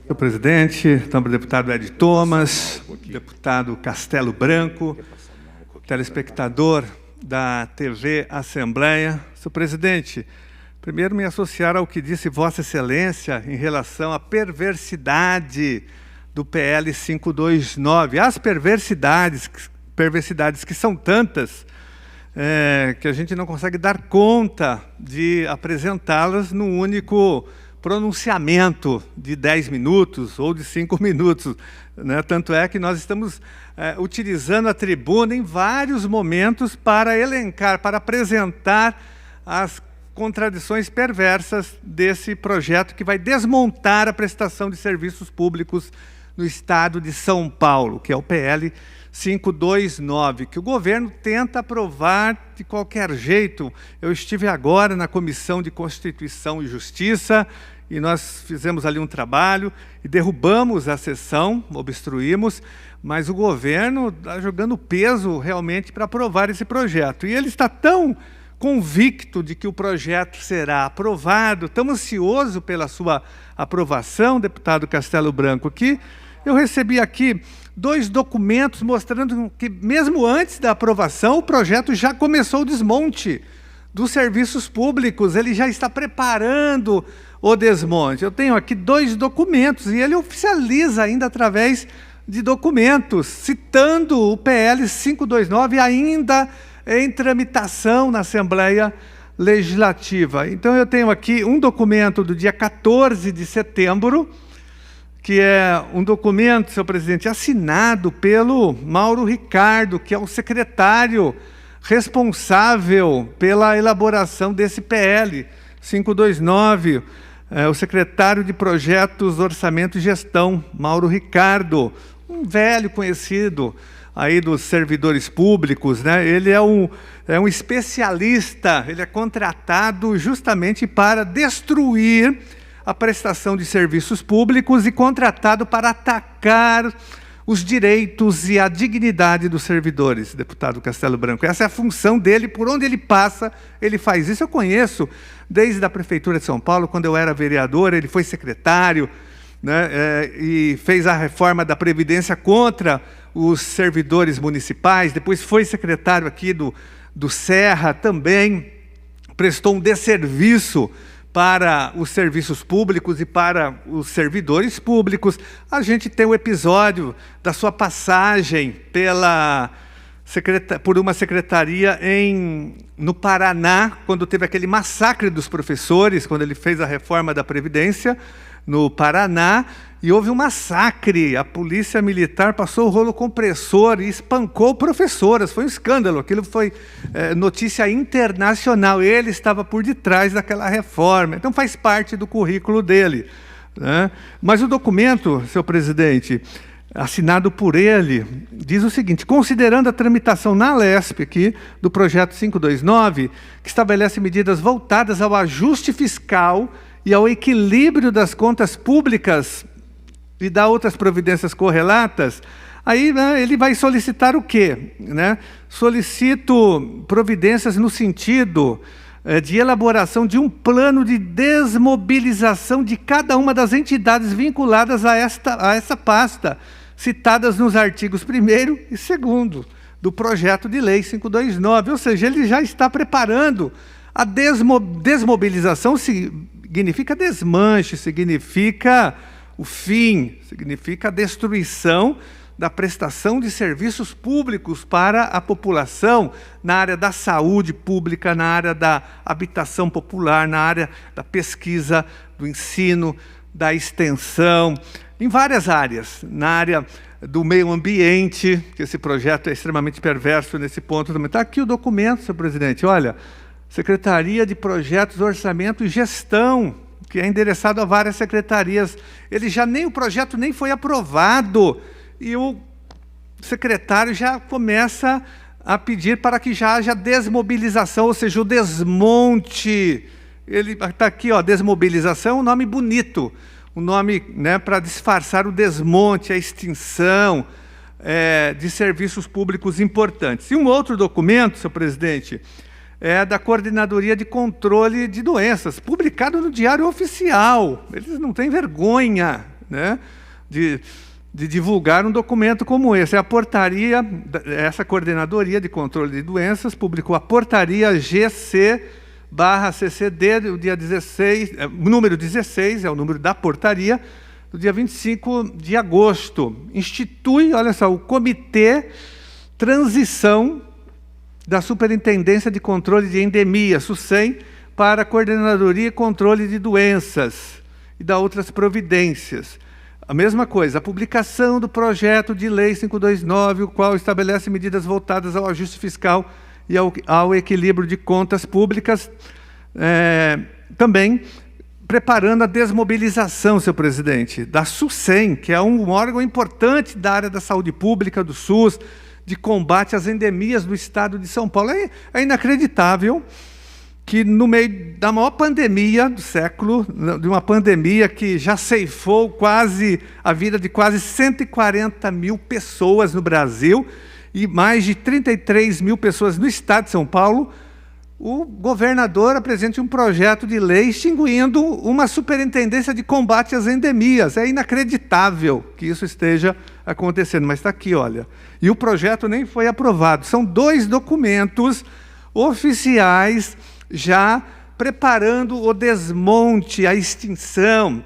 Senhor presidente, também deputado Ed Thomas, deputado Castelo Branco, telespectador da TV Assembleia. Senhor presidente, primeiro me associar ao que disse Vossa Excelência em relação à perversidade do PL 529. As perversidades que são tantas, que a gente não consegue dar conta de apresentá-las num único pronunciamento de 10 minutos ou de 5 minutos, né? Tanto é que nós estamos utilizando a tribuna em vários momentos para elencar, para apresentar as contradições perversas desse projeto que vai desmontar a prestação de serviços públicos no estado de São Paulo, que é o PL 529, que o governo tenta aprovar de qualquer jeito. Eu estive agora na Comissão de Constituição e Justiça e nós fizemos ali um trabalho e derrubamos a sessão, obstruímos, mas o governo está jogando peso realmente para aprovar esse projeto. E ele está tão convicto de que o projeto será aprovado, tão ansioso pela sua aprovação, deputado Castelo Branco, que eu recebi aqui 2 documentos mostrando que, mesmo antes da aprovação, o projeto já começou o desmonte dos serviços públicos, ele já está preparando o desmonte. Eu tenho aqui 2 documentos e ele oficializa ainda através de documentos, citando o PL 529 ainda em tramitação na Assembleia Legislativa. Então eu tenho aqui um documento do dia 14 de setembro, que é um documento, senhor presidente, assinado pelo Mauro Ricardo, que é o secretário responsável pela elaboração desse PL 529, o secretário de Projetos, Orçamento e Gestão, Mauro Ricardo, um velho conhecido aí dos servidores públicos, né? Ele é um especialista, ele é contratado justamente para destruir a prestação de serviços públicos e contratado para atacar os direitos e a dignidade dos servidores, deputado Castelo Branco. Essa é a função dele, por onde ele passa, ele faz isso. Eu conheço desde a Prefeitura de São Paulo, quando eu era vereador, ele foi secretário, né, e fez a reforma da Previdência contra os servidores municipais, depois foi secretário aqui do Serra também, prestou um desserviço para os serviços públicos e para os servidores públicos. A gente tem o episódio da sua passagem por uma secretaria no Paraná, quando teve aquele massacre dos professores, quando ele fez a reforma da Previdência no Paraná, e houve um massacre. A polícia militar passou o rolo compressor e espancou professoras. Foi um escândalo, aquilo foi notícia internacional. Ele estava por detrás daquela reforma, então faz parte do currículo dele, né? Mas o documento, senhor presidente, assinado por ele, diz o seguinte: considerando a tramitação na LESP aqui, do projeto 529, que estabelece medidas voltadas ao ajuste fiscal e ao equilíbrio das contas públicas e dá outras providências correlatas, aí, né, ele vai solicitar o quê? Né? Solicito providências no sentido de elaboração de um plano de desmobilização de cada uma das entidades vinculadas a essa pasta, citadas nos artigos 1º e 2º do projeto de lei 529, ou seja, ele já está preparando a desmobilização. Significa desmanche, significa o fim, significa a destruição da prestação de serviços públicos para a população, na área da saúde pública, na área da habitação popular, na área da pesquisa, do ensino, da extensão, em várias áreas, na área do meio ambiente, que esse projeto é extremamente perverso nesse ponto também. Está aqui o documento, senhor presidente, olha, Secretaria de Projetos, Orçamento e Gestão, que é endereçado a várias secretarias. O projeto nem foi aprovado e o secretário já começa a pedir para que já haja desmobilização, ou seja, o desmonte. Ele está aqui, ó, desmobilização, um nome bonito, um nome, né, para disfarçar o desmonte, a extinção de serviços públicos importantes. E um outro documento, senhor presidente, é da Coordenadoria de Controle de Doenças, publicado no Diário Oficial. Eles não têm vergonha né, de divulgar um documento como esse. A portaria, essa Coordenadoria de Controle de Doenças publicou a portaria GC/CCD, do dia 16, número 16, é o número da portaria, do dia 25 de agosto. Institui, olha só, o Comitê Transição da Superintendência de Controle de Endemia, SUSEM, para a Coordenadoria e Controle de Doenças e da outras providências. A mesma coisa, a publicação do projeto de lei 529, o qual estabelece medidas voltadas ao ajuste fiscal e ao equilíbrio de contas públicas, também preparando a desmobilização, senhor presidente, da SUSEM, que é um órgão importante da área da saúde pública, do SUS, de combate às endemias do estado de São Paulo. É inacreditável que no meio da maior pandemia do século, de uma pandemia que já ceifou quase a vida de quase 140 mil pessoas no Brasil e mais de 33 mil pessoas no estado de São Paulo, o governador apresente um projeto de lei extinguindo uma superintendência de combate às endemias. É inacreditável que isso esteja acontecendo, mas está aqui, olha. E o projeto nem foi aprovado. São 2 documentos oficiais já preparando o desmonte, a extinção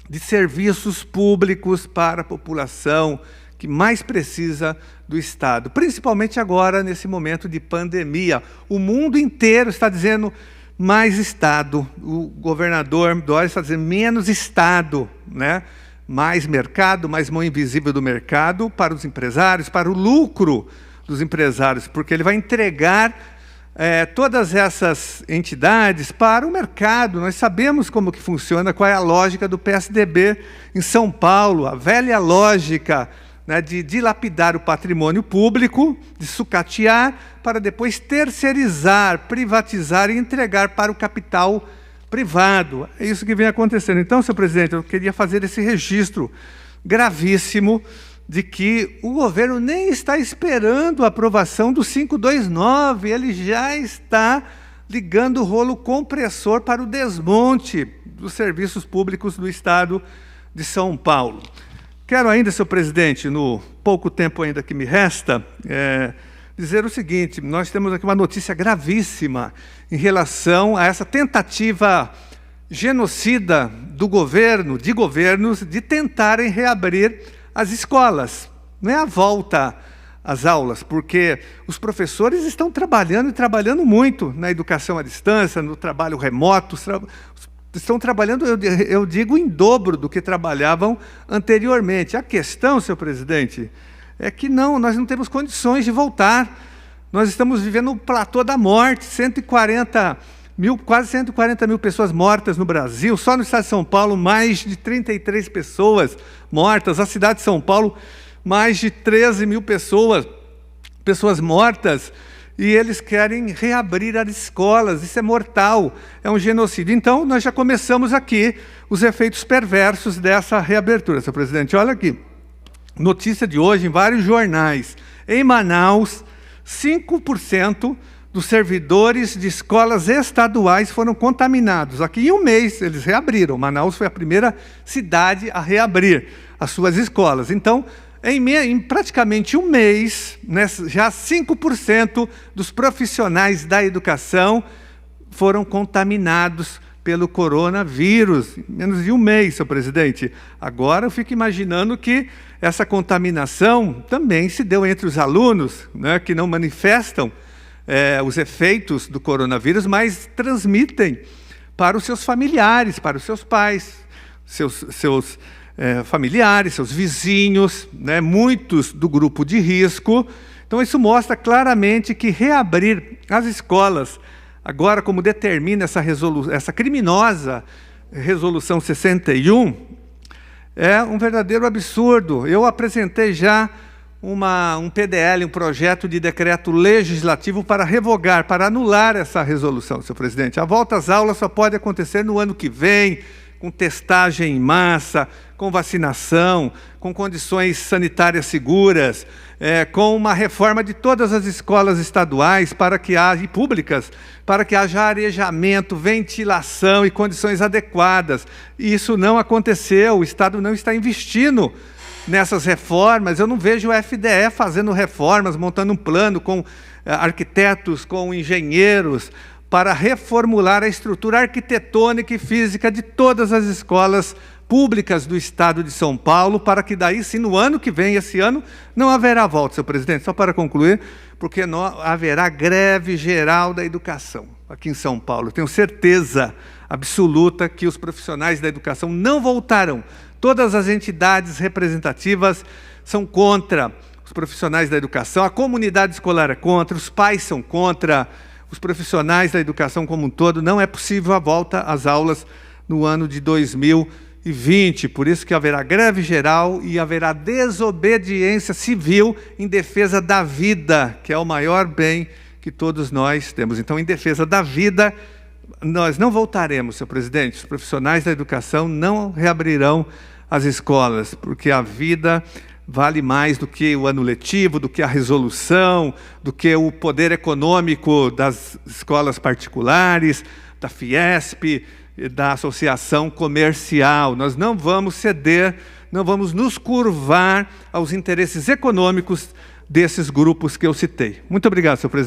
de serviços públicos para a população que mais precisa do Estado, principalmente agora, nesse momento de pandemia. O mundo inteiro está dizendo mais Estado. O governador Dória está dizendo menos Estado, né? Mais mercado, mais mão invisível do mercado para os empresários, para o lucro dos empresários, porque ele vai entregar todas essas entidades para o mercado. Nós sabemos como que funciona, qual é a lógica do PSDB em São Paulo, a velha lógica, né, de dilapidar o patrimônio público, de sucatear, para depois terceirizar, privatizar e entregar para o capital privado. É isso que vem acontecendo. Então, senhor presidente, eu queria fazer esse registro gravíssimo de que o governo nem está esperando a aprovação do 529, ele já está ligando o rolo compressor para o desmonte dos serviços públicos do Estado de São Paulo. Quero ainda, senhor presidente, no pouco tempo ainda que me resta, dizer o seguinte: nós temos aqui uma notícia gravíssima em relação a essa tentativa genocida do governo, de governos, de tentarem reabrir as escolas. Não é a volta às aulas, porque os professores estão trabalhando e trabalhando muito na educação à distância, no trabalho remoto, estão trabalhando, eu digo, em dobro do que trabalhavam anteriormente. A questão, senhor presidente, é que nós não temos condições de voltar. Nós estamos vivendo o platô da morte, quase 140 mil pessoas mortas no Brasil. Só no estado de São Paulo, mais de 33 pessoas mortas. A cidade de São Paulo, mais de 13 mil pessoas mortas. E eles querem reabrir as escolas. Isso é mortal, é um genocídio. Então, nós já começamos aqui os efeitos perversos dessa reabertura, senhor presidente. Olha aqui, notícia de hoje em vários jornais. Em Manaus, 5% dos servidores de escolas estaduais foram contaminados. Aqui em um mês eles reabriram. Manaus foi a primeira cidade a reabrir as suas escolas. Então, em praticamente um mês, né, já 5% dos profissionais da educação foram contaminados pelo coronavírus. Em menos de um mês, senhor presidente. Agora eu fico imaginando que essa contaminação também se deu entre os alunos, né, que não manifestam os efeitos do coronavírus, mas transmitem para os seus familiares, para os seus pais, seus familiares, seus vizinhos, né, muitos do grupo de risco. Então, isso mostra claramente que reabrir as escolas, agora como determina essa criminosa Resolução 61, é um verdadeiro absurdo. Eu apresentei já um PDL, um projeto de decreto legislativo para revogar, para anular essa resolução, senhor presidente. A volta às aulas só pode acontecer no ano que vem, com testagem em massa, com vacinação, com condições sanitárias seguras, com uma reforma de todas as escolas estaduais e públicas, para que haja arejamento, ventilação e condições adequadas. E isso não aconteceu, o Estado não está investindo nessas reformas. Eu não vejo o FDE fazendo reformas, montando um plano com arquitetos, com engenheiros, para reformular a estrutura arquitetônica e física de todas as escolas públicas do Estado de São Paulo, para que daí sim, no ano que vem, esse ano, não haverá volta, senhor presidente, só para concluir, porque não haverá greve geral da educação aqui em São Paulo. Tenho certeza absoluta que os profissionais da educação não voltarão. Todas as entidades representativas são contra os profissionais da educação, a comunidade escolar é contra, os pais são contra, os profissionais da educação como um todo. Não é possível a volta às aulas no ano de 2020, por isso que haverá greve geral e haverá desobediência civil em defesa da vida, que é o maior bem que todos nós temos. Então, em defesa da vida, nós não voltaremos, senhor presidente. Os profissionais da educação não reabrirão as escolas, porque a vida vale mais do que o ano letivo, do que a resolução, do que o poder econômico das escolas particulares, da Fiesp, da associação comercial. Nós não vamos ceder, não vamos nos curvar aos interesses econômicos desses grupos que eu citei. Muito obrigado, senhor presidente.